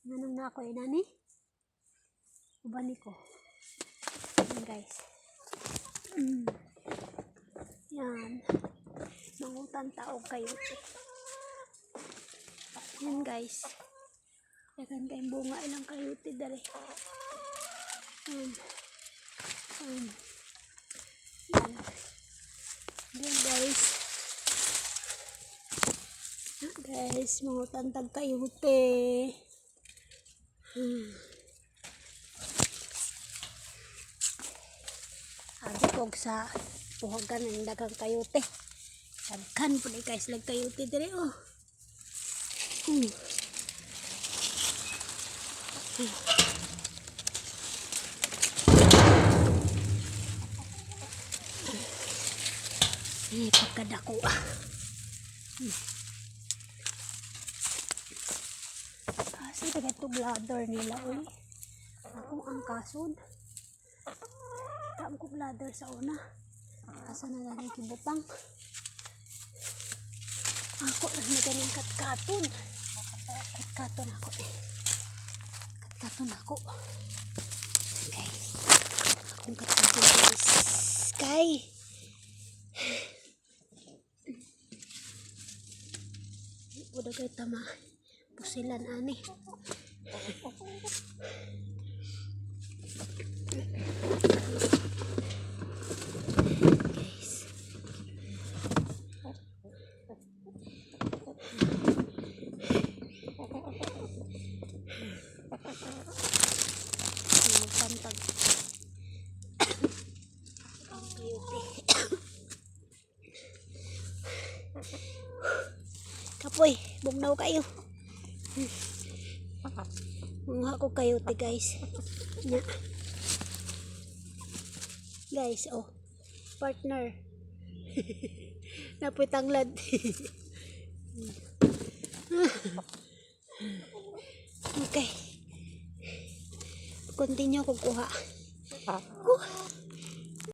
Nanong na ako nani? Ubani ko. Yan guys. Yan. Mangutan taog kayo. Yan guys. Yakan kayong bunga ilang kayote dali. Yan. Yan guys. Guys, mangutan tag kayote. Agkog sa puhagan ng dagang kayote. Daghan po na guys lag kayote dire oh. Pagkadako kasi taga ito bladder nila uy. Ako ang kasun. Taam ko bladder sa una. Asa na lang kibutang. Ako lang na ganyan katkaton. Katkaton ako eh. Katkaton ako. Guys. Akong katkaton guys. Kay. Udah kay tama. Pusilan ani. Kapoy, bugnaw kayo. Mga ko kayo te guys. Nya. Guys, oh. Partner. Napoy tanglad. Okay. Continue ko kuha.